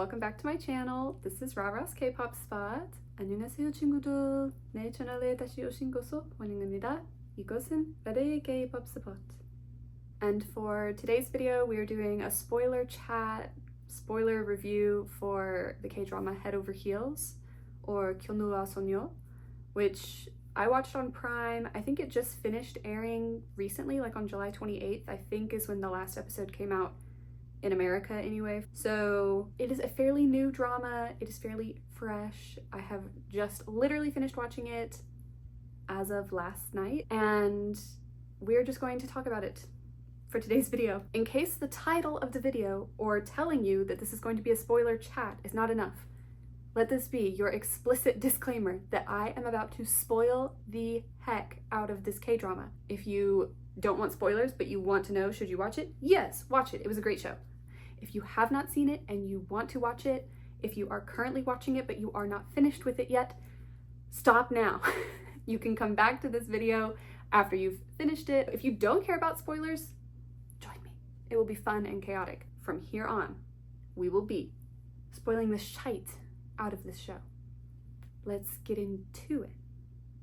welcome back to my channel. This is raraskpopspot. 안녕하세요 친구들. 내 채널에 다시 오신 것을 환영합니다. 이것은 raraskpopspot. And for today's video, we are doing a spoiler review for the K-drama Head Over Heels, or Kyonnuwa Sonyo, which I watched on Prime. I think it just finished airing recently, like on July 28th, I think is when the last episode came out in America anyway. So it is a fairly new drama. It is fairly fresh. I have just literally finished watching it as of last night, and we're just going to talk about it for today's video. In case the title of the video or telling you that this is going to be a spoiler chat is not enough, let this be your explicit disclaimer that I am about to spoil the heck out of this K-drama. If you don't want spoilers but you want to know should you watch it, yes, watch it. It was a great show. If you have not seen it and you want to watch it, if you are currently watching it but you are not finished with it yet, stop now. You can come back to this video after you've finished it. If you don't care about spoilers, join me. It will be fun and chaotic. From here on, we will be spoiling the shite out of this show. Let's get into it.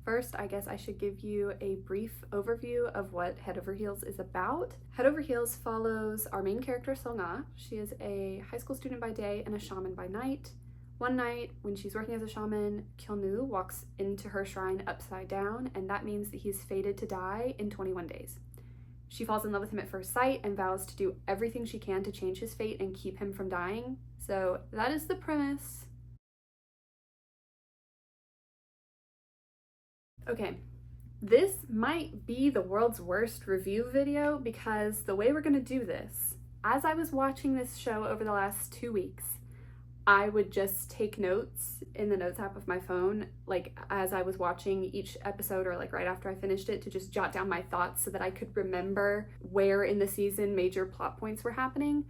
First, I guess I should give you a brief overview of what Head Over Heels is about. Head Over Heels follows our main character, Song-ah. She is a high school student by day and a shaman by night. One night, when she's working as a shaman, Kyonnu walks into her shrine upside down, and that means that he's fated to die in 21 days. She falls in love with him at first sight and vows to do everything she can to change his fate and keep him from dying. So that is the premise. Okay, this might be the world's worst review video because the way we're gonna do this, as I was watching this show over the last 2 weeks, I would just take notes in the notes app of my phone, like as I was watching each episode or like right after I finished it, to just jot down my thoughts so that I could remember where in the season major plot points were happening.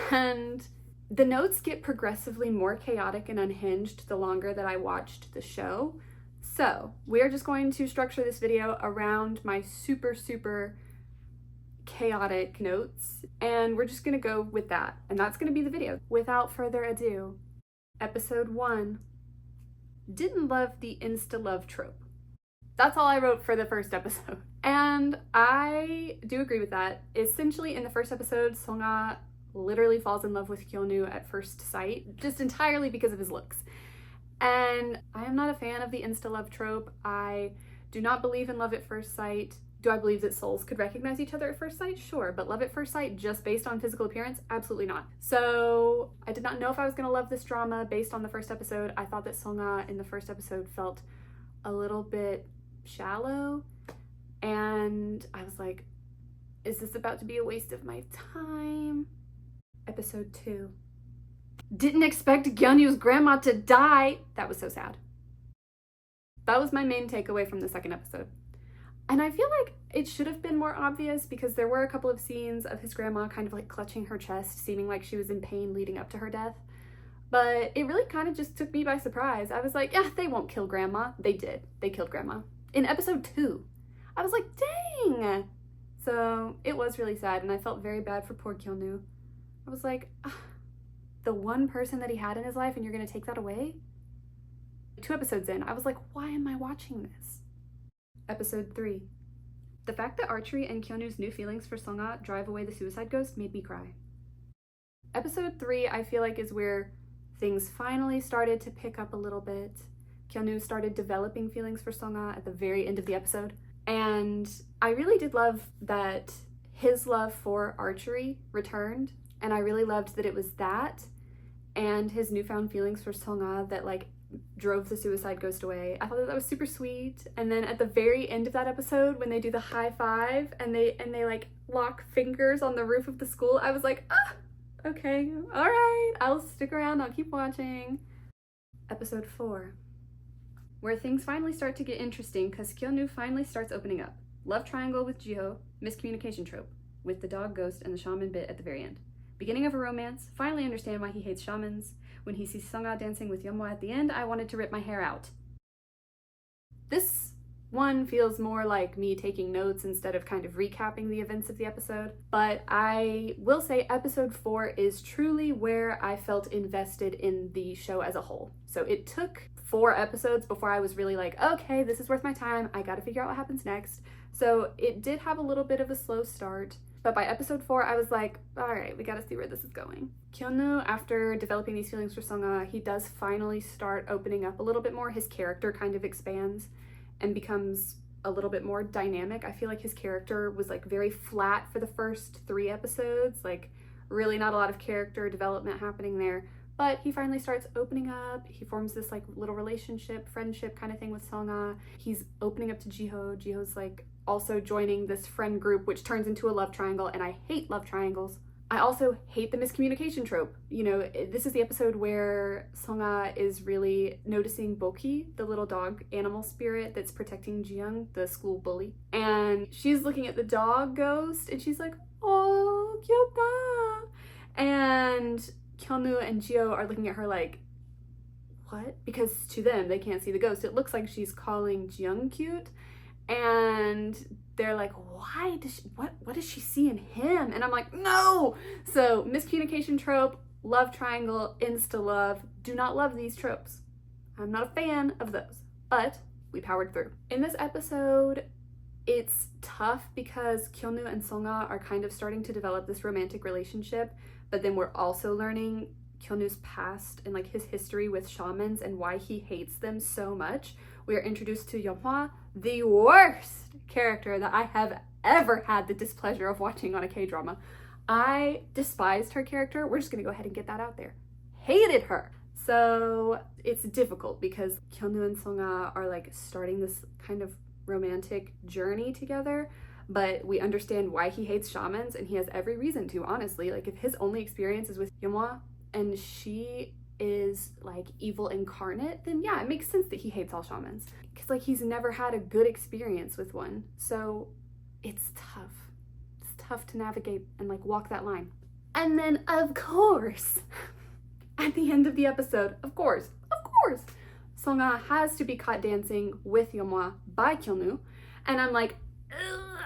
And the notes get progressively more chaotic and unhinged the longer that I watched the show. So we're just going to structure this video around my super chaotic notes, and we're just gonna go with that, and that's gonna be the video. Without further ado, episode 1, didn't love the insta-love trope. That's all I wrote for the first episode. And I do agree with that. Essentially, in the first episode, Song-ah literally falls in love with Kyonnu at first sight, just entirely because of his looks. And I am not a fan of the insta-love trope. I do not believe in love at first sight. Do I believe that souls could recognize each other at first sight? Sure, but love at first sight just based on physical appearance? Absolutely not. So I did not know if I was gonna love this drama based on the first episode. I thought that Song-ah in the first episode felt a little bit shallow, and I was like, is this about to be a waste of my time? Episode 2. Didn't expect Gyunyu's grandma to die. That was so sad. That was my main takeaway from the second episode. And I feel like it should have been more obvious because there were a couple of scenes of his grandma kind of like clutching her chest, seeming like she was in pain leading up to her death. But it really kind of just took me by surprise. I was like, yeah, they won't kill grandma. They did. They killed grandma. In episode 2. I was like, dang! So it was really sad, and I felt very bad for poor Kyonnu. I was like, ugh. The one person that he had in his life, and you're gonna take that away? 2 episodes in, I was like, why am I watching this? Episode 3. The fact that Archery and Kyonnu's new feelings for Song-ah drive away the suicide ghost made me cry. Episode 3, I feel like, is where things finally started to pick up a little bit. Kyonnu started developing feelings for Song-ah at the very end of the episode. And I really did love that his love for Archery returned. And I really loved that it was that and his newfound feelings for Song-ah that like drove the suicide ghost away. I thought that was super sweet. And then at the very end of that episode, when they do the high five and they like lock fingers on the roof of the school, I was like, ah, okay, all right, I'll stick around, I'll keep watching. Episode 4, where things finally start to get interesting because Kyonnu finally starts opening up. Love triangle with Jiho, miscommunication trope, with the dog ghost and the shaman bit at the very end. Beginning of a romance, finally understand why he hates shamans. When he sees Song-ah dancing with Yeonwoo at the end, I wanted to rip my hair out. This One feels more like me taking notes instead of kind of recapping the events of the episode. But I will say episode 4 is truly where I felt invested in the show as a whole. So it took 4 episodes before I was really like, okay, this is worth my time. I gotta figure out what happens next. So it did have a little bit of a slow start. But by episode 4, I was like, all right, we gotta see where this is going. Kyonu, after developing these feelings for Songa, he does finally start opening up a little bit more. His character kind of expands and becomes a little bit more dynamic. I feel like his character was like very flat for the first 3 episodes, like really not a lot of character development happening there. But he finally starts opening up. He forms this like little relationship, friendship kind of thing with Songa. He's opening up to Jiho. Jiho's like also joining this friend group, which turns into a love triangle, and I hate love triangles. I also hate the miscommunication trope. You know, this is the episode where Songa is really noticing Boki, the little dog animal spirit that's protecting Jiyoung, the school bully. And she's looking at the dog ghost, and she's like, oh, kyota. And Kyonu and Jio are looking at her like, what? Because to them, they can't see the ghost. It looks like she's calling Jiyoung cute. And they're like, why does she, what does she see in him? And I'm like, no! So miscommunication trope, love triangle, insta love. Do not love these tropes. I'm not a fan of those, but we powered through. In this episode, it's tough because Kyonu and Songa are kind of starting to develop this romantic relationship, but then we're also learning Kyonu's past and like his history with shamans and why he hates them so much. We are introduced to Yeonhwa, the worst character that I have ever had the displeasure of watching on a K-drama. I despised her character. We're just gonna go ahead and get that out there. Hated her. So it's difficult because Kyonu and Songa are like starting this kind of romantic journey together, but we understand why he hates shamans, and he has every reason to, honestly. Like, if his only experience is with Yeonhwa and she is like evil incarnate, then yeah, it makes sense that he hates all shamans, because like he's never had a good experience with one. So it's tough to navigate and like walk that line. And then of course at the end of the episode, of course Songa has to be caught dancing with Yeonhwa by Kyonu, and I'm like,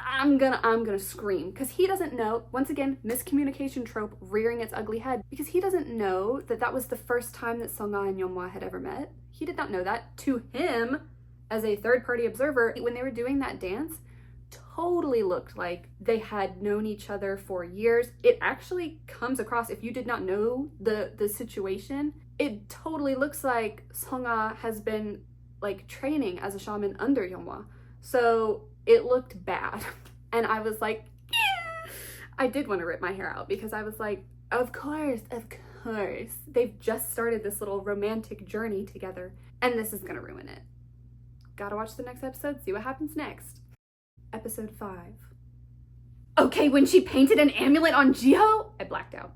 I'm gonna scream, because he doesn't know. Once again, miscommunication trope rearing its ugly head, because he doesn't know that that was the first time that Songa and Yeonhwa had ever met. He did not know that. To him, as a third-party observer, when they were doing that dance, totally looked like they had known each other for years. It actually comes across, if you did not know the situation, it totally looks like Songa has been like training as a shaman under Yeonhwa. So it looked bad. And I was like, yeah. I did want to rip my hair out, because I was like, of course. They've just started this little romantic journey together, and this is gonna ruin it. Gotta watch the next episode, see what happens next. Episode 5. Okay, when she painted an amulet on Jiho, I blacked out.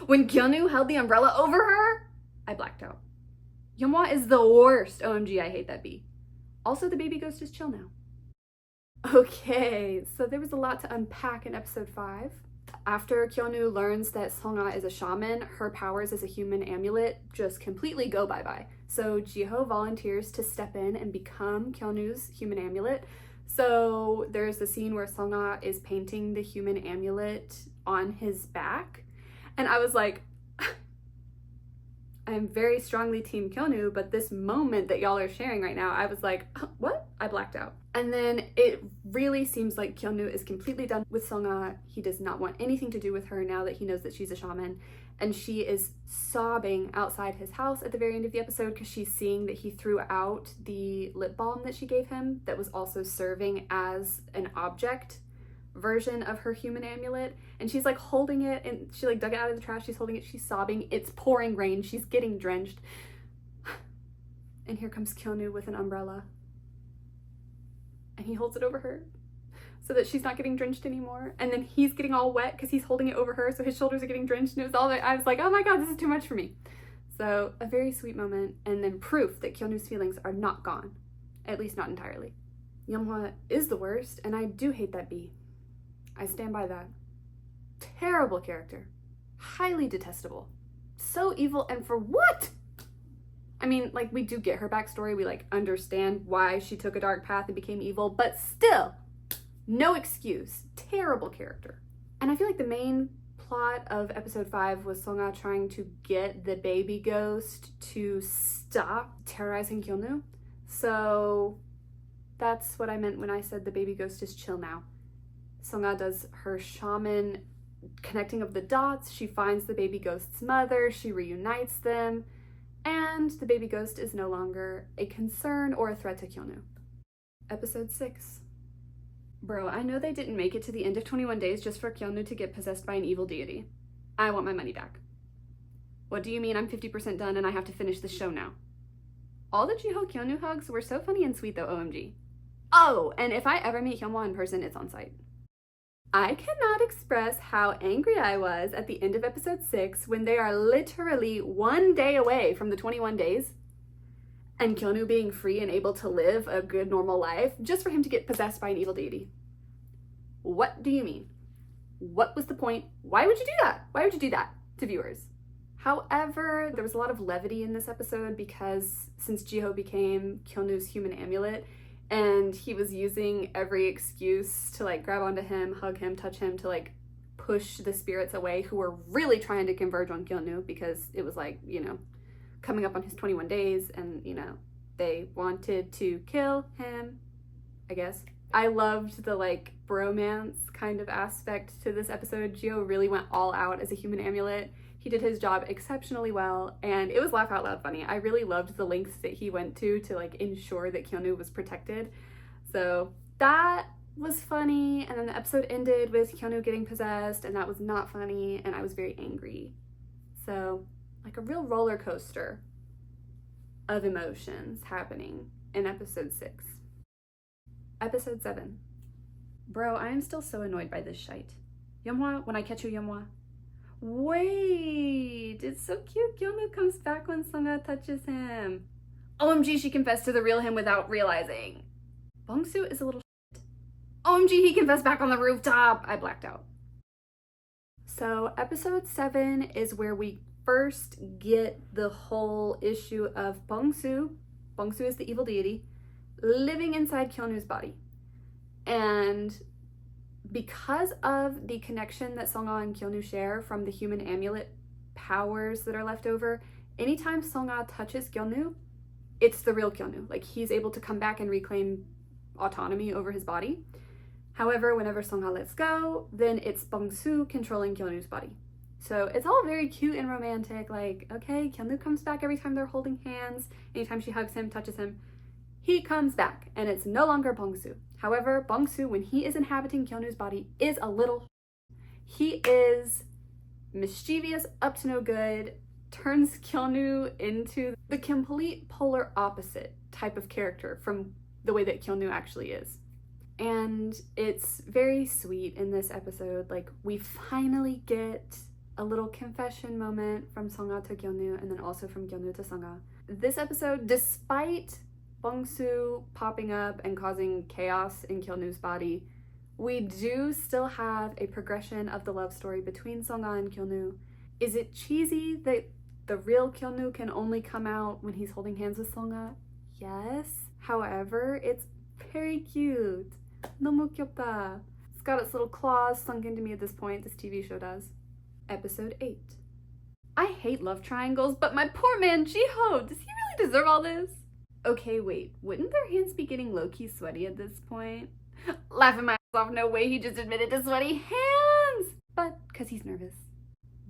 When Kyonu held the umbrella over her, I blacked out. Yeonhwa is the worst. OMG, I hate that bee. Also, the baby ghost is chill now. Okay, so there was a lot to unpack in episode 5. After Kyonu learns that Songa is a shaman, her powers as a human amulet just completely go bye-bye. So Jiho volunteers to step in and become Kyonu's human amulet. So there's the scene where Songa is painting the human amulet on his back, and I was like, I am very strongly team Kyonu, but this moment that y'all are sharing right now, I was like, what? I blacked out. And then it really seems like Kyonu is completely done with Songa. He does not want anything to do with her now that he knows that she's a shaman. And she is sobbing outside his house at the very end of the episode, because she's seeing that he threw out the lip balm that she gave him that was also serving as an object version of her human amulet, and she's like holding it, and she like dug it out of the trash, she's holding it, she's sobbing, it's pouring rain, she's getting drenched, and here comes Kyonu with an umbrella, and he holds it over her so that she's not getting drenched anymore, and then he's getting all wet because he's holding it over her, so his shoulders are getting drenched, and it was all that I was like, oh my god, this is too much for me. So a very sweet moment, and then proof that Kyonu's feelings are not gone, at least not entirely. Yeonhwa is the worst, and I do hate that bee. I stand by that. Terrible character. Highly detestable. So evil, and for what? I mean, like, we do get her backstory. We, like, understand why she took a dark path and became evil, but still, no excuse. Terrible character. And I feel like the main plot of episode 5 was Songa trying to get the baby ghost to stop terrorizing Kyonu. So that's what I meant when I said the baby ghost is chill now. Songa does her shaman connecting of the dots. She finds the baby ghost's mother. She reunites them. And the baby ghost is no longer a concern or a threat to Kyonu. Episode 6. Bro, I know they didn't make it to the end of 21 days just for Kyonu to get possessed by an evil deity. I want my money back. What do you mean I'm 50% done and I have to finish the show now? All the Jiho Kyonu hugs were so funny and sweet though, OMG. Oh, and if I ever meet Hyunwoo in person, it's on site. I cannot express how angry I was at the end of episode 6 when they are literally 1 day away from the 21 days and Kyonu being free and able to live a good normal life just for him to get possessed by an evil deity. What do you mean? What was the point? Why would you do that? Why would you do that to viewers? However, there was a lot of levity in this episode because since Jiho became Kyonu's human amulet, and he was using every excuse to like grab onto him, hug him, touch him, to like push the spirits away who were really trying to converge on Kyonu because it was like, you know, coming up on his 21 days and, you know, they wanted to kill him, I guess. I loved the like bromance kind of aspect to this episode. Jiho really went all out as a human amulet. He did his job exceptionally well, and it was laugh out loud funny. I really loved the lengths that he went to like ensure that Kyonu was protected. So that was funny, and then the episode ended with Kyonu getting possessed, and that was not funny, and I was very angry. So like a real roller coaster of emotions happening in episode 6. Episode 7. Bro, I am still so annoyed by this shite. Yeonhwa, when I catch you, Yeonhwa. Wait, it's so cute. Kyonu comes back when Songa touches him. OMG, she confessed to the real him without realizing. Bongsu is a little shit. OMG, he confessed back on the rooftop. I blacked out. So episode 7 is where we first get the whole issue of Bongsu. Bongsu is the evil deity living inside Kyonu's body. And because of the connection that Songa and Kyonu share from the human amulet powers that are left over, anytime Songa touches Kyonu, it's the real Kyonu. Like, he's able to come back and reclaim autonomy over his body. However, whenever Songa lets go, then it's Bongsu controlling Kyonu's body. So it's all very cute and romantic. Like, okay, Kyonu comes back every time they're holding hands. Anytime she hugs him, touches him, he comes back, and it's no longer Bongsu. However, Bongsu, when he is inhabiting Kyonu's body, is a little. He is mischievous, up to no good, turns Kyonu into the complete polar opposite type of character from the way that Kyonu actually is. And it's very sweet in this episode. Like, we finally get a little confession moment from Songa to Kyonu, and then also from Kyonu to Songa. This episode, despite Bongsu popping up and causing chaos in Kyonu's body, we do still have a progression of the love story between Songa and Kyonu. Is it cheesy that the real Kyonu can only come out when he's holding hands with Songa? Yes. However, it's very cute. 너무 귀엽다. It's got its little claws sunk into me at this point. This TV show does. Episode 8. I hate love triangles, but my poor man Jiho, does he really deserve all this? Okay, wait, wouldn't their hands be getting low-key sweaty at this point? Laughing my ass off, no way, he just admitted to sweaty hands! But, cause he's nervous.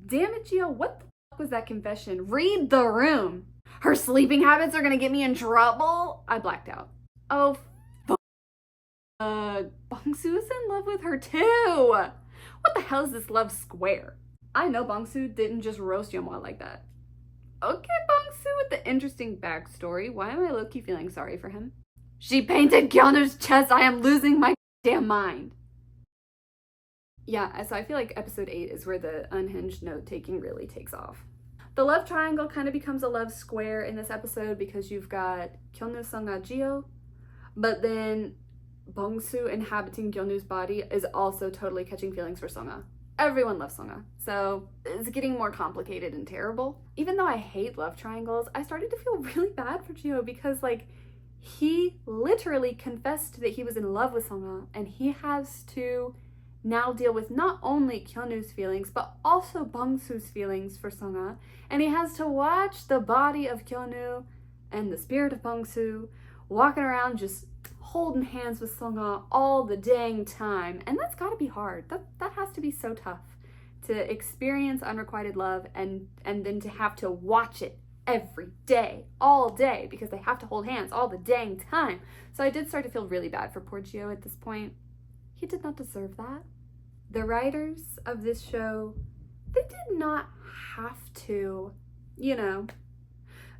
Damn it, Jiho, what the fuck was that confession? Read the room! Her sleeping habits are gonna get me in trouble? I blacked out. Oh, fuck. Bongsu is in love with her too! What the hell is this love square? I know Bongsu didn't just roast Yeonhwa like that. Okay, Bongsu with the interesting backstory. Why am I low-key feeling sorry for him? She painted Kyonu's chest. I am losing my damn mind. Yeah, so I feel like episode 8 is where the unhinged note-taking really takes off. The love triangle kind of becomes a love square in this episode because you've got Kyonu, Songa, Jiho, but then Bongsu inhabiting Kyonu's body is also totally catching feelings for Songa. everyone loves Songa. So it's getting more complicated and terrible. Even though I hate love triangles, I started to feel really bad for Jio because like he literally confessed that he was in love with Songa, and he has to now deal with not only Kyunu's feelings but also Bongsu's feelings for Songa, and he has to watch the body of Kyunu and the spirit of Bongsu walking around just holding hands with Songa all the dang time. And that's gotta be hard. That has to be so tough to experience unrequited love and then to have to watch it every day, all day, because they have to hold hands all the dang time. So I did start to feel really bad for poor Jio at this point. He did not deserve that. The writers of this show, they did not have to,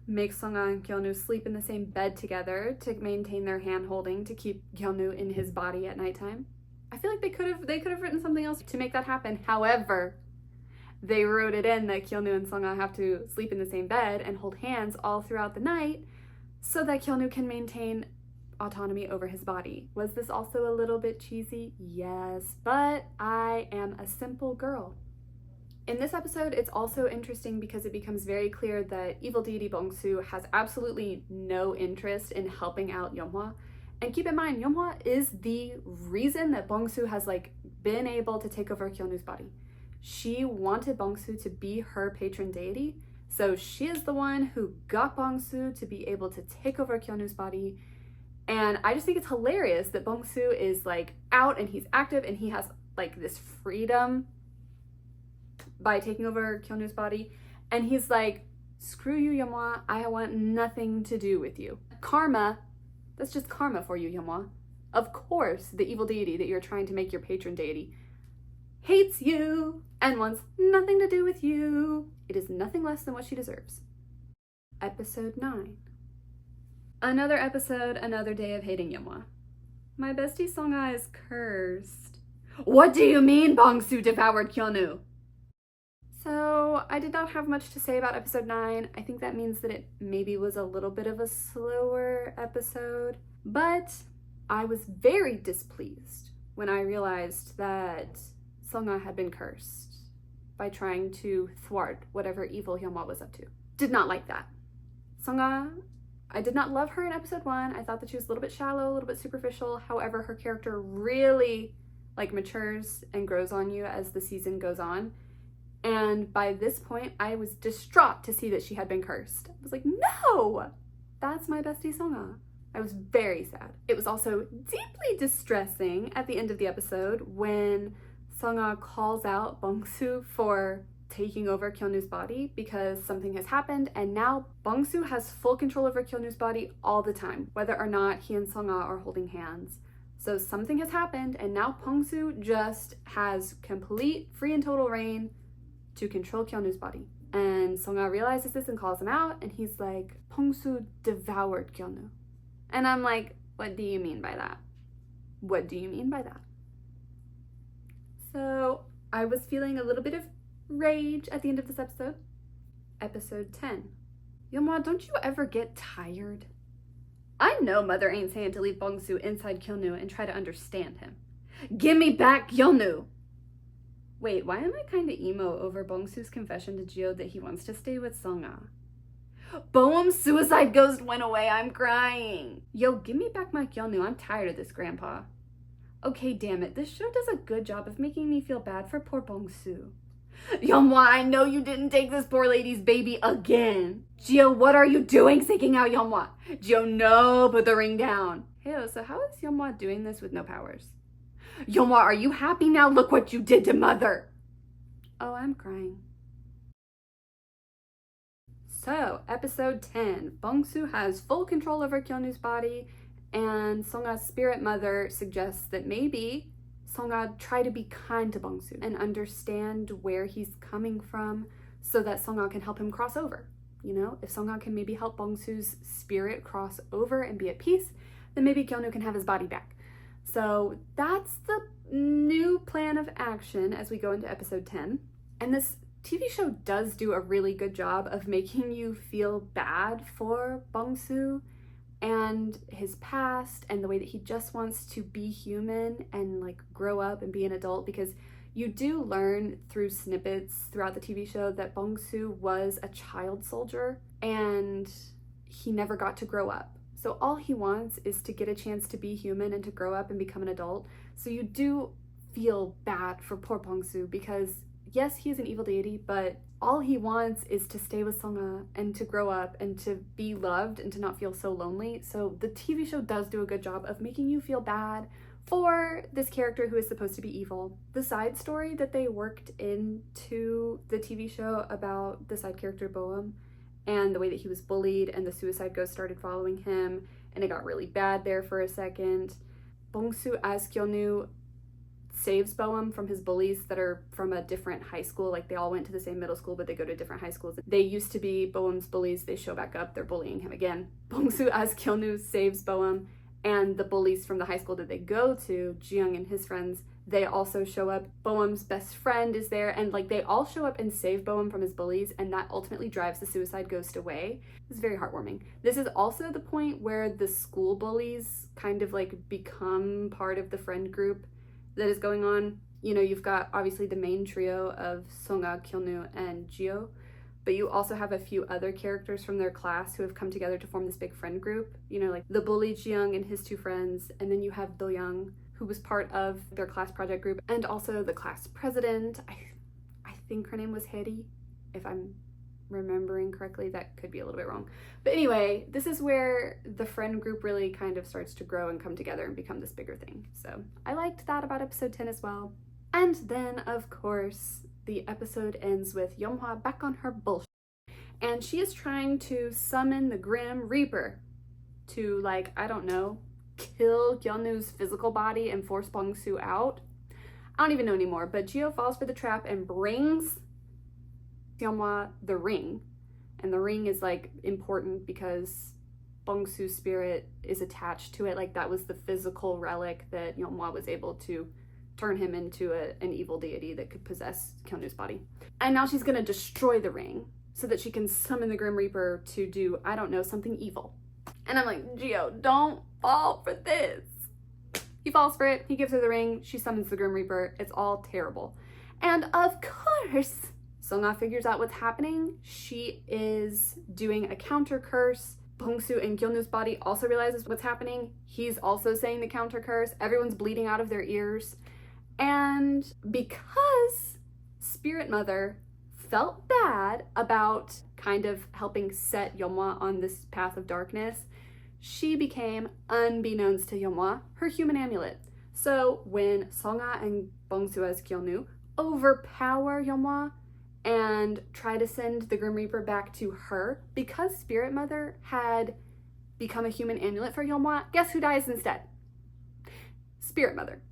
make Songa and Kyunu sleep in the same bed together to maintain their hand holding to keep Kyunu in his body at nighttime. I feel like they could have written something else to make that happen. However, they wrote it in that Kyunu and Songa have to sleep in the same bed and hold hands all throughout the night so that Kyunu can maintain autonomy over his body. Was this also a little bit cheesy? Yes, but I am a simple girl. In this episode, it's also interesting because it becomes very clear that evil deity Bongsu has absolutely no interest in helping out Yeonhwa. And keep in mind, Yeonhwa is the reason that Bongsu has been able to take over Kyunu's body. She wanted Bongsu to be her patron deity, so she is the one who got Bongsu to be able to take over Kyunu's body. And I just think it's hilarious that Bongsu is out and he's active and he has this freedom by taking over Kyunu's body, and he's like, screw you, Yeonhwa, I want nothing to do with you. Karma, that's just karma for you, Yeonhwa. Of course, the evil deity that you're trying to make your patron deity hates you and wants nothing to do with you. It is nothing less than what she deserves. Episode 9. Another episode, another day of hating Yeonhwa. My bestie Songa is cursed. What do you mean Bongsu devoured Kyunu? So I did not have much to say about episode 9. I think that means that it maybe was a little bit of a slower episode, but I was very displeased when I realized that Songa had been cursed by trying to thwart whatever evil Yeonhwa was up to. Did not like that. Songa, I did not love her in episode 1. I thought that she was a little bit shallow, a little bit superficial. However, her character really matures and grows on you as the season goes on. And by this point, I was distraught to see that she had been cursed. I was like, no, that's my bestie Songa. I was very sad. It was also deeply distressing at the end of the episode when Songa calls out Bongsu for taking over Kyunu's body because something has happened, and now Bongsu has full control over Kyunu's body all the time, whether or not he and Songa are holding hands. So something has happened, and now Bongsu just has complete free and total reign to control Kyunu's body. And Songa realizes this and calls him out, and he's like, Bongsu devoured Kyunu. And I'm like, what do you mean by that? What do you mean by that? So I was feeling a little bit of rage at the end of this episode. Episode 10. Yeonhwa, don't you ever get tired? I know Mother ain't saying to leave Bongsu inside Kyunu and try to understand him. Give me back Kyunu! Wait, why am I kinda emo over Bongsu's confession to Jio that he wants to stay with Songa? Boom's suicide ghost went away, I'm crying! Yo, give me back my Kyunu, I'm tired of this, Grandpa. Okay, damn it, this show does a good job of making me feel bad for poor Bongsu. Yeonhwa, I know you didn't take this poor lady's baby again. Jio, what are you doing seeking out Yeonhwa? Jio, no, put the ring down. Hey, so how is Yeonhwa doing this with no powers? Yeonhwa, are you happy now? Look what you did to Mother. Oh, I'm crying. So, episode 10. Bongsu has full control over Kyunu's body, and Songa's spirit mother suggests that maybe Songa try to be kind to Bongsu and understand where he's coming from so that Songa can help him cross over. If Songa can maybe help Bongsu's spirit cross over and be at peace, then maybe Kyunu can have his body back. So that's the new plan of action as we go into episode 10. And this TV show does do a really good job of making you feel bad for Bongsu and his past and the way that he just wants to be human and grow up and be an adult, because You do learn through snippets throughout the TV show that Bong-soo was a child soldier and he never got to grow up. So all he wants is to get a chance to be human and to grow up and become an adult. So you do feel bad for poor Bong-soo because yes, he is an evil deity, but all he wants is to stay with Sung-ah and to grow up and to be loved and to not feel so lonely. So the TV show does do a good job of making you feel bad for this character who is supposed to be evil. The side story that they worked into the TV show about the side character Boeum and the way that he was bullied and the suicide ghost started following him and it got really bad there for a second. Bong-soo as Kyonu saves Boeum from his bullies that are from a different high school. Like they all went to the same middle school, but they go to different high schools. They used to be Boeum's bullies. They show back up. They're bullying him again. Bong-soo as Kyonu saves Boeum, and the bullies from the high school that they go to, Ji-young and his friends, they also show up. Boeum's best friend is there, and like they all show up and save Boeum from his bullies, and that ultimately drives the suicide ghost away. It's very heartwarming. This is also the point where the school bullies kind of like become part of the friend group that is going on. You know, you've got obviously the main trio of Sung-ah, Kyonu, and Jio, but you also have a few other characters from their class who have come together to form this big friend group. You know, like the bully Ji-young and his two friends, and then you have Do-young, who was part of their class project group, and also the class president. I think her name was Heri, if I'm remembering correctly. That could be a little bit wrong. But anyway, this is where the friend group really kind of starts to grow and come together and become this bigger thing. So I liked that about episode 10 as well. And then, of course, the episode ends with Yeonhwa back on her bullshit. And she is trying to summon the Grim Reaper to, like, I don't know, kill Gyeonu's physical body and force Bong-soo out. I don't even know anymore, but Jio falls for the trap and brings Yeonhwa the ring. And the ring is, like, important because Bong-soo's spirit is attached to it. Like, that was the physical relic that Yeonhwa was able to turn him into an evil deity that could possess Gyeonu's body. And now she's gonna destroy the ring so that she can summon the Grim Reaper to do, I don't know, something evil. And I'm like, Jio, don't fall for this. He falls for it, he gives her the ring, she summons the Grim Reaper. It's all terrible. And of course, Sung-ah figures out what's happening. She is doing a counter curse. Bong-soo in Gyeonu's body also realizes what's happening. He's also saying the counter curse. Everyone's bleeding out of their ears. And because Spirit Mother felt bad about kind of helping set Yeonhwa on this path of darkness, she became, unbeknownst to Yeonhwa, her human amulet. So when Sung-ah and Bong-soo as Gyeonu overpower Yeonhwa and try to send the Grim Reaper back to her, because Spirit Mother had become a human amulet for Yeonhwa, guess who dies instead? Spirit Mother.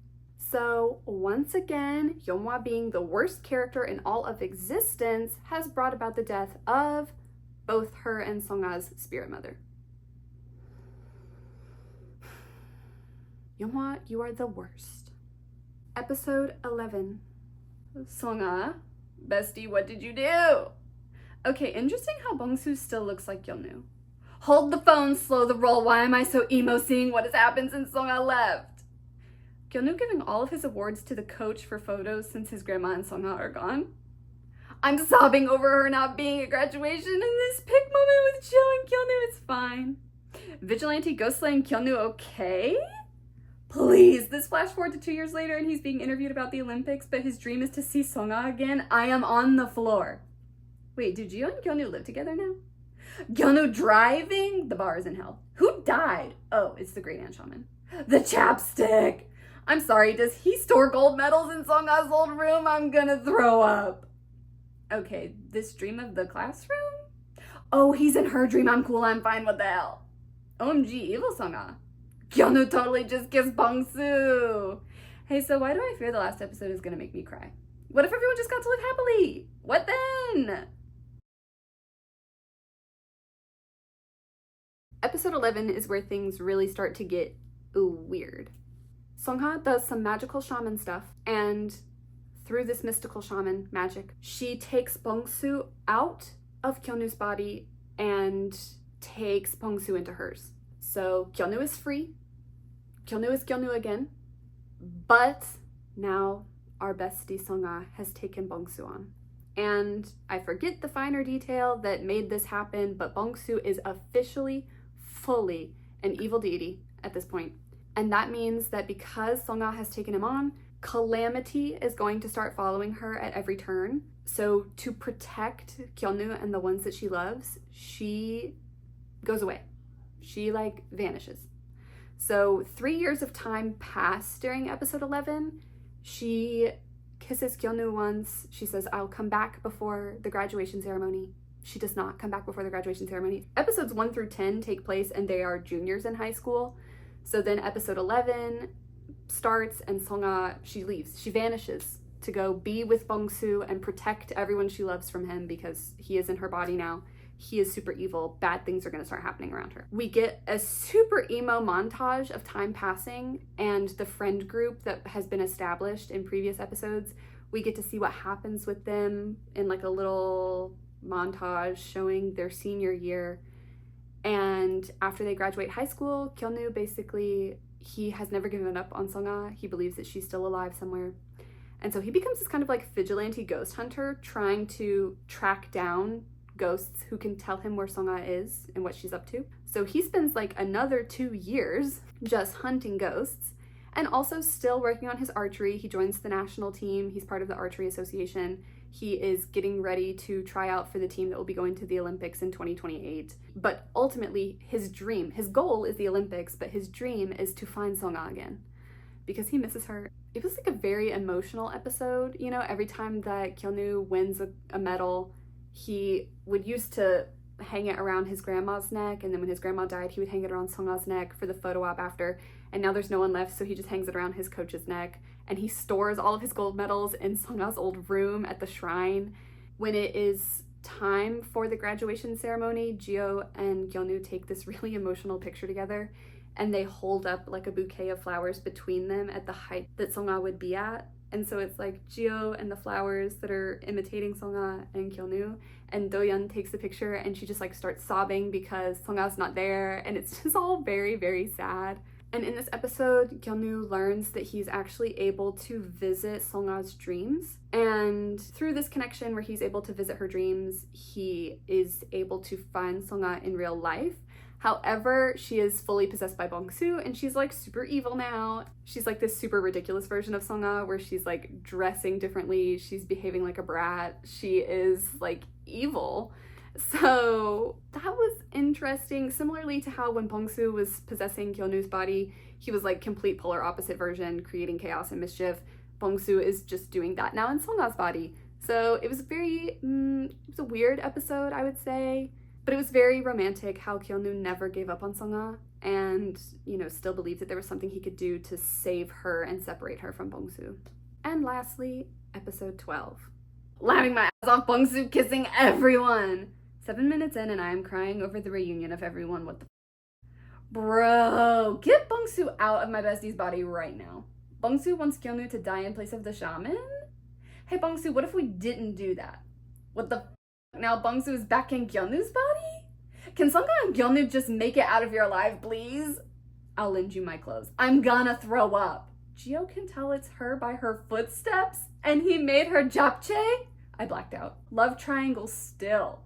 So once again, Yeonhwa, being the worst character in all of existence, has brought about the death of both her and Sung-ah's Spirit Mother. Yeonhwa, you are the worst. Episode 11. Sung-ah, bestie, what did you do? Okay, interesting how Bong-soo still looks like Gyeonu. Hold the phone, slow the roll. Why am I so emo seeing what has happened since Sung-ah left? Gyeonu giving all of his awards to the coach for photos since his grandma and Sung-ah are gone. I'm sobbing over her not being at graduation in this pic moment with Jio and Gyeonu. It's fine. Vigilante ghost slaying Gyeonu okay? Please, this flash forward to 2 years later and he's being interviewed about the Olympics, but his dream is to see Sung-ah again. I am on the floor. Wait, do Jio and Gyeonu live together now? Gyeonu driving? The bar is in hell. Who died? Oh, it's the Great Ant Shaman. The chapstick! I'm sorry, does he store gold medals in Sung-ah's old room? I'm gonna throw up. Okay, this dream of the classroom? Oh, he's in her dream. I'm cool, I'm fine, what the hell? OMG, evil Sung-ah. Gyeonu totally just kissed Bong-soo. Hey, so why do I fear the last episode is gonna make me cry? What if everyone just got to live happily? What then? Episode 11 is where things really start to get weird. Sung-ha does some magical shaman stuff, and through this mystical shaman magic, she takes Bong-soo out of Gyeonu's body and takes Bong-soo into hers. So Gyeonu is free. Gyeonu is Gyeonu again, but now our bestie Songa has taken Bongsu on. And I forget the finer detail that made this happen, but Bongsu is officially, fully an evil deity at this point. And that means that because Songa has taken him on, calamity is going to start following her at every turn. So to protect Kyonu and the ones that she loves, she goes away. She like vanishes. So 3 years of time pass during episode 11. She kisses Kyonu once. She says, I'll come back before the graduation ceremony. She does not come back before the graduation ceremony. Episodes 1 through 10 take place and they are juniors in high school. So then episode 11 starts and Songa, she leaves. She vanishes to go be with Bongsu and protect everyone she loves from him because he is in her body now. He is super evil. Bad things are going to start happening around her. We get a super emo montage of time passing and the friend group that has been established in previous episodes. We get to see what happens with them in like a little montage showing their senior year. And after they graduate high school, Kyonu basically, he has never given up on Songa. He believes that she's still alive somewhere. And so he becomes this kind of like vigilante ghost hunter trying to track down ghosts who can tell him where Songa is and what she's up to. So he spends like another 2 years just hunting ghosts and also still working on his archery. He joins the national team. He's part of the archery association. He is getting ready to try out for the team that will be going to the Olympics in 2028. But ultimately his dream, his goal is the Olympics, but his dream is to find Songa again because he misses her. It was like a very emotional episode. You know, every time that Kyonu wins a medal, he would used to hang it around his grandma's neck, and then when his grandma died, he would hang it around Songa's neck for the photo op after, and now there's no one left, so he just hangs it around his coach's neck, and he stores all of his gold medals in Songa's old room at the shrine. When it is time for the graduation ceremony, Jio and Kyonu take this really emotional picture together, and they hold up like a bouquet of flowers between them at the height that Songa would be at. And so it's like Jio and the flowers that are imitating Songa and Kyonu, and Doyeon takes the picture and she just like starts sobbing because Songa's not there, and it's just all very, very sad. And in this episode, Kyonu learns that he's actually able to visit Songa's dreams, and through this connection where he's able to visit her dreams, he is able to find Songa in real life. However, she is fully possessed by Bongsu and she's like super evil now. She's like this super ridiculous version of Songa where she's like dressing differently. She's behaving like a brat. She is like evil. So that was interesting. Similarly to how when Bongsu was possessing Kyonu's body, he was like complete polar opposite version, creating chaos and mischief. Bongsu is just doing that now in Songa's body. So it was it was a weird episode, I would say. But it was very romantic how Kyonu never gave up on Songa and, you know, still believed that there was something he could do to save her and separate her from Bongsu. And lastly, episode 12. Laughing my ass off, Bongsu kissing everyone! 7 minutes in and I am crying over the reunion of everyone. What the Bro, get Bongsu out of my bestie's body right now. Bongsu wants Kyonu to die in place of the shaman? Hey Bongsu, what if we didn't do that? What the Now Bongsu is back in Gyeonu's body? Can Songa and Gyeonu just make it out of your life, please? I'll lend you my clothes. I'm gonna throw up. Jio can tell it's her by her footsteps, and he made her japchae? I blacked out. Love triangle still.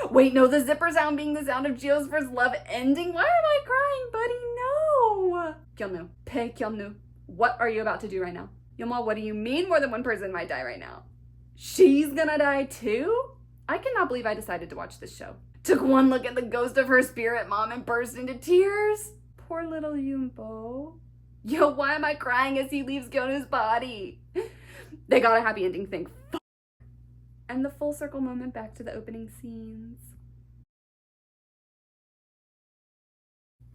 Wait, no, the zipper sound being the sound of Jio's first love ending? Why am I crying, buddy? No! Gyeonu, Pei Gyeonu, what are you about to do right now? Yoma, what do you mean more than one person might die right now? She's gonna die too? I cannot believe I decided to watch this show. Took one look at the ghost of her spirit mom and burst into tears. Poor little Yumbo. Yo, why am I crying as he leaves Gyeonu's body? They got a happy ending, thank fuck. And the full circle moment back to the opening scenes.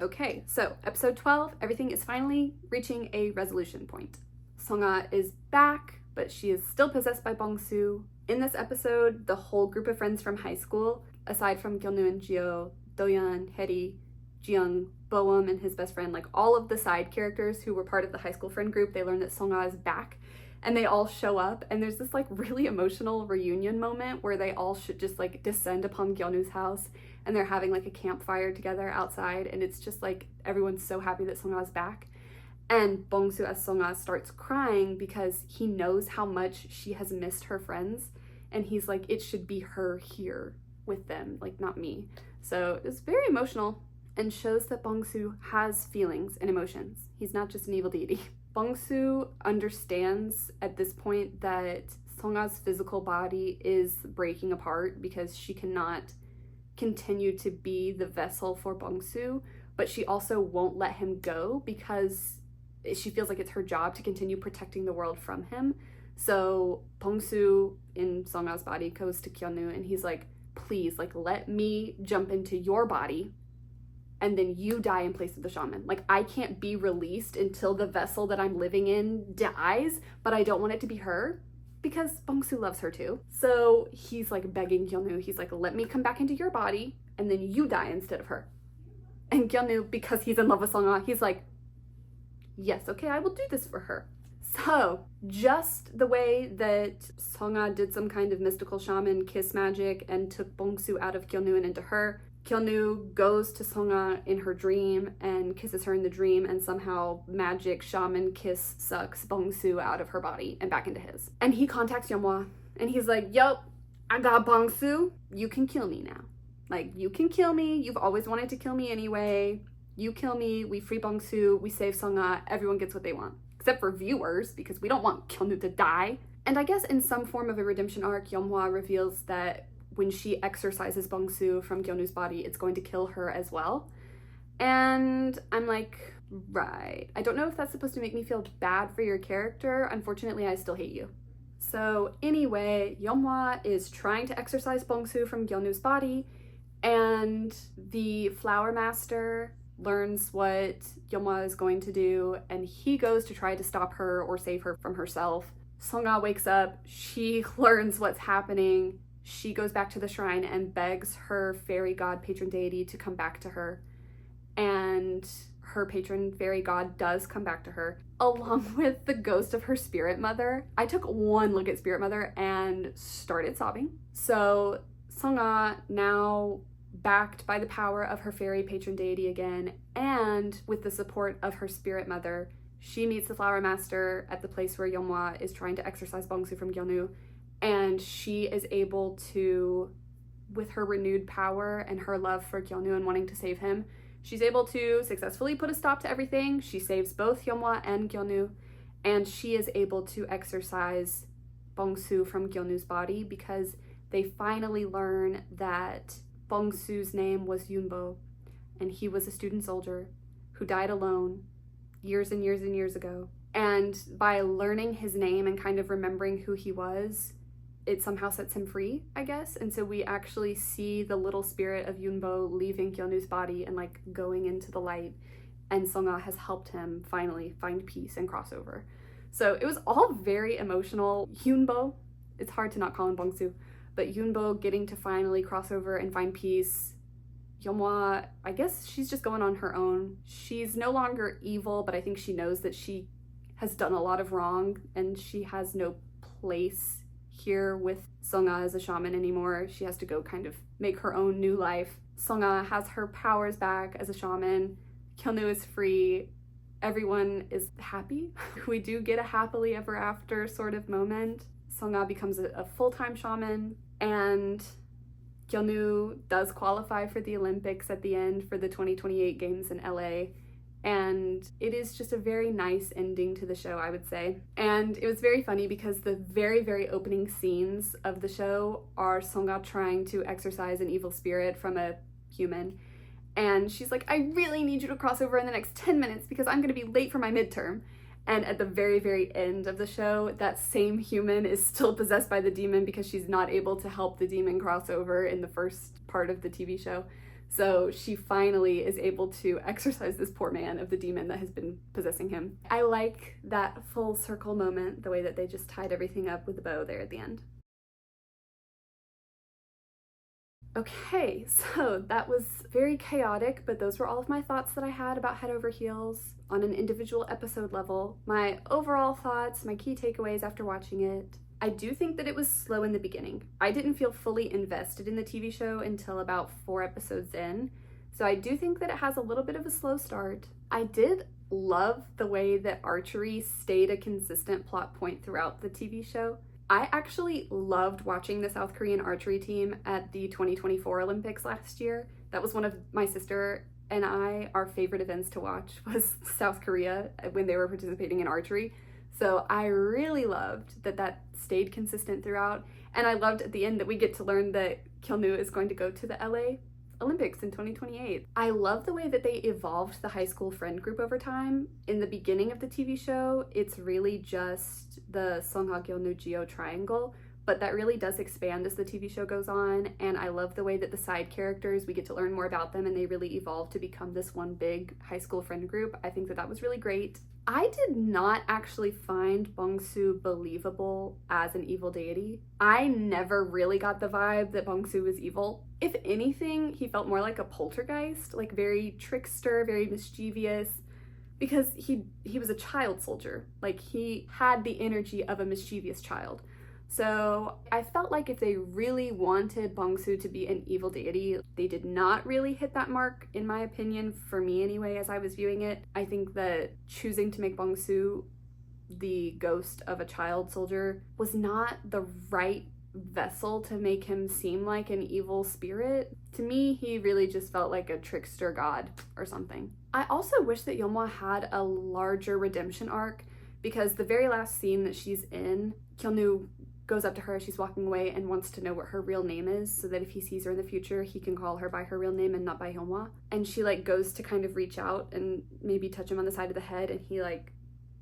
Okay, so episode 12, everything is finally reaching a resolution point. Songa is back, but she is still possessed by Bongsu. In this episode, the whole group of friends from high school, aside from Gyeonu and Jio, Doyeon, Heri, Jiyoung, Boeum, and his best friend, like all of the side characters who were part of the high school friend group, they learn that Songa is back, and they all show up, and there's this like really emotional reunion moment where they all should just like descend upon Gyeonu's house, and they're having like a campfire together outside, and it's just like everyone's so happy that Songa is back. And Bongsu as Songa starts crying because he knows how much she has missed her friends. And he's like, it should be her here with them, like not me. So it's very emotional and shows that Bongsu has feelings and emotions. He's not just an evil deity. Bongsu understands at this point that Songa's physical body is breaking apart because she cannot continue to be the vessel for Bongsu, but she also won't let him go because she feels like it's her job to continue protecting the world from him. So Bongsu in Songa's body goes to Kyonu and he's like, please, like, let me jump into your body and then you die in place of the shaman. Like, I can't be released until the vessel that I'm living in dies, but I don't want it to be her because Bongsu loves her too. So he's like begging Kyonu, he's like, let me come back into your body and then you die instead of her. And Kyonu, because he's in love with Songa, he's like, yes, okay, I will do this for her. So just the way that Songa did some kind of mystical shaman kiss magic and took Bongsu out of Kyonu and into her, Kyonu goes to Songa in her dream and kisses her in the dream, and somehow magic shaman kiss sucks Bongsu out of her body and back into his. And he contacts Yeonhwa and he's like, yo, I got Bongsu. You can kill me now. Like, you can kill me. You've always wanted to kill me anyway. You kill me, we free Bongsu, we save Songa, everyone gets what they want. Except for viewers, because we don't want Kyonu to die. And I guess in some form of a redemption arc, Yeonhwa reveals that when she exorcises Bongsu from Kyonu's body, it's going to kill her as well. And I'm like, right. I don't know if that's supposed to make me feel bad for your character. Unfortunately, I still hate you. So anyway, Yeonhwa is trying to exorcise Bongsu from Kyonu's body, and the flower master learns what Yeonhwa is going to do, and he goes to try to stop her or save her from herself. Songa wakes up, she learns what's happening, she goes back to the shrine and begs her fairy god patron deity to come back to her, and her patron fairy god does come back to her, along with the ghost of her spirit mother. I took one look at spirit mother and started sobbing. So Songa, now backed by the power of her fairy patron deity again, and with the support of her spirit mother, she meets the flower master at the place where Yeonhwa is trying to exorcise Bongsu from Kyonu, and she is able to, with her renewed power and her love for Kyonu and wanting to save him, she's able to successfully put a stop to everything. She saves both Yeonhwa and Kyonu, and she is able to exorcise Bongsu from Kyonu's body because they finally learn that Bongsu's name was Yunbo, and he was a student soldier who died alone years and years and years ago. And by learning his name and kind of remembering who he was, it somehow sets him free, I guess. And so we actually see the little spirit of Yunbo leaving Kyonu's body and like going into the light, and Songa has helped him finally find peace and cross over. So it was all very emotional. Yunbo, it's hard to not call him Bongsu, but Yunbo getting to finally cross over and find peace. Yeonhwa, I guess she's just going on her own. She's no longer evil, but I think she knows that she has done a lot of wrong and she has no place here with Songa as a shaman anymore. She has to go kind of make her own new life. Songa has her powers back as a shaman. Kyonu is free. Everyone is happy. We do get a happily ever after sort of moment. Songa becomes a full-time shaman, and Kyonu does qualify for the Olympics at the end for the 2028 games in LA, and it is just a very nice ending to the show, I would say. And it was very funny because the very, very opening scenes of the show are Songa trying to exorcise an evil spirit from a human, and she's like, I really need you to cross over in the next 10 minutes because I'm gonna be late for my midterm. And at the very, very end of the show, that same human is still possessed by the demon because she's not able to help the demon cross over in the first part of the TV show. So she finally is able to exorcise this poor man of the demon that has been possessing him. I like that full circle moment, the way that they just tied everything up with a bow there at the end. Okay, so that was very chaotic, but those were all of my thoughts that I had about Head Over Heels on an individual episode level. My overall thoughts, my key takeaways after watching it. I do think that it was slow in the beginning. I didn't feel fully invested in the TV show until about 4 episodes in, so I do think that it has a little bit of a slow start. I did love the way that archery stayed a consistent plot point throughout the TV show. I actually loved watching the South Korean archery team at the 2024 Olympics last year. That was one of my sister and our favorite events to watch was South Korea when they were participating in archery. So I really loved that stayed consistent throughout. And I loved at the end that we get to learn that Kyunwoo is going to go to the LA Olympics in 2028. I love the way that they evolved the high school friend group over time. In the beginning of the TV show, it's really just the Sungha, Kyunwoo, Jio triangle, but that really does expand as the TV show goes on, and I love the way that the side characters, we get to learn more about them and they really evolve to become this one big high school friend group. I think that was really great. I did not actually find Bong-soo believable as an evil deity. I never really got the vibe that Bong-soo was evil. If anything, he felt more like a poltergeist, like very trickster, very mischievous, because he was a child soldier. Like, he had the energy of a mischievous child. So I felt like if they really wanted Bong-soo to be an evil deity, they did not really hit that mark, in my opinion, for me anyway, as I was viewing it. I think that choosing to make Bong-soo the ghost of a child soldier was not the right vessel to make him seem like an evil spirit. To me, he really just felt like a trickster god or something. I also wish that Yeonhwa had a larger redemption arc, because the very last scene that she's in, Kyunwoo goes up to her as she's walking away and wants to know what her real name is, so that if he sees her in the future, he can call her by her real name and not by Yeonhwa. And she like goes to kind of reach out and maybe touch him on the side of the head, and he like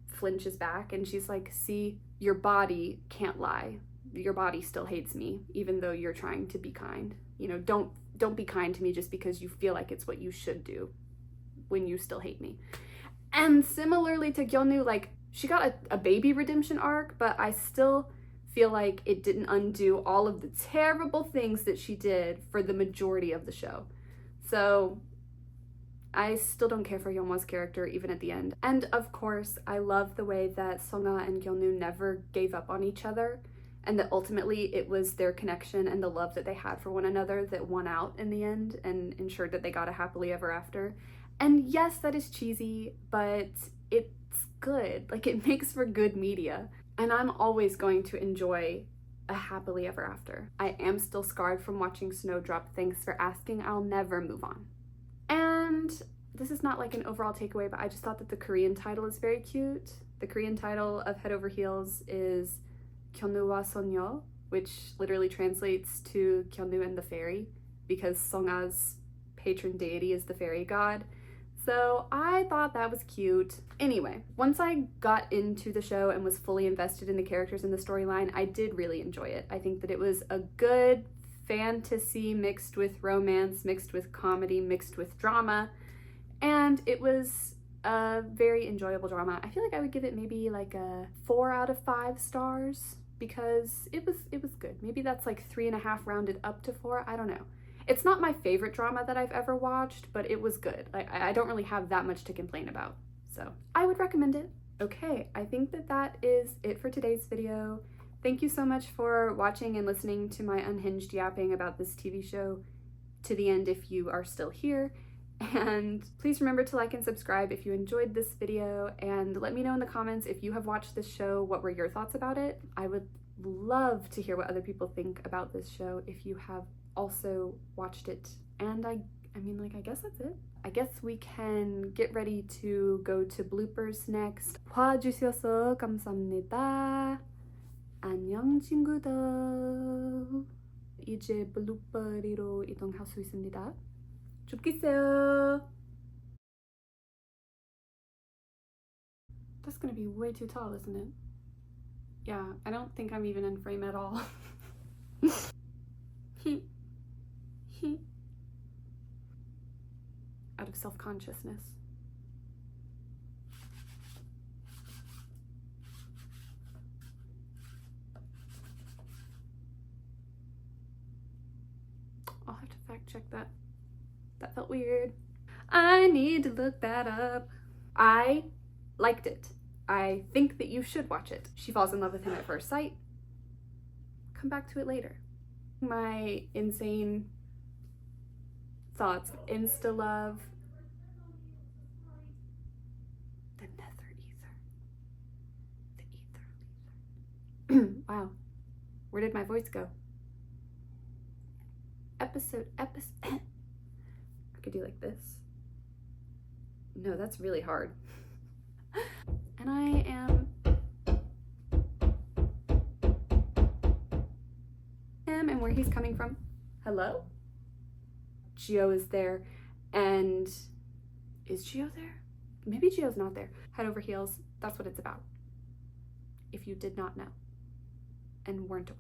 flinches back, and she's like, see, your body can't lie. Your body still hates me, even though you're trying to be kind. You know, don't be kind to me just because you feel like it's what you should do when you still hate me. And similarly to Kyunwoo, like, she got a baby redemption arc, but I still feel like it didn't undo all of the terrible things that she did for the majority of the show. So I still don't care for Yeonhwa's character even at the end. And of course, I love the way that Sungha and Kyunwoo never gave up on each other, and that ultimately it was their connection and the love that they had for one another that won out in the end and ensured that they got a happily ever after. And yes, that is cheesy, but it's good. Like, it makes for good media. And I'm always going to enjoy a happily ever after. I am still scarred from watching Snowdrop. Thanks for asking. I'll never move on. And this is not like an overall takeaway, but I just thought that the Korean title is very cute. The Korean title of Head Over Heels is Kyunwoo와 Sonyo, which literally translates to Kyunwoo and the fairy, because Sungha's patron deity is the fairy god. So I thought that was cute. Anyway, once I got into the show and was fully invested in the characters and the storyline, I did really enjoy it. I think that it was a good fantasy mixed with romance, mixed with comedy, mixed with drama, and it was a very enjoyable drama. I feel like I would give it maybe like a 4 out of 5 stars, because it was good. Maybe that's like 3.5 rounded up to 4, I don't know. It's not my favorite drama that I've ever watched, but it was good. Like, I don't really have that much to complain about, so I would recommend it. Okay, I think that is it for today's video. Thank you so much for watching and listening to my unhinged yapping about this TV show to the end if you are still here. And please remember to like and subscribe if you enjoyed this video, and let me know in the comments if you have watched this show, what were your thoughts about it. I would love to hear what other people think about this show if you have also watched it. And I mean, like, I guess that's it. I guess we can get ready to go to bloopers next. 봐주셔서 감사합니다. 안녕 친구들. 이제 블루버리로 이동할 수 있습니다. 죽겠어요. That's gonna be way too tall, isn't it? Yeah, I don't think I'm even in frame at all. Out of self-consciousness. I'll have to fact check that. That felt weird. I need to look that up. I liked it. I think that you should watch it. She falls in love with him at first sight. Come back to it later. My insane thoughts. Insta love. Wow, where did my voice go? I could do like this. No, that's really hard. And I am him and where he's coming from. Hello? Gio is there, and is Gio there? Maybe Gio's not there. Head over heels, that's what it's about. If you did not know and weren't aware.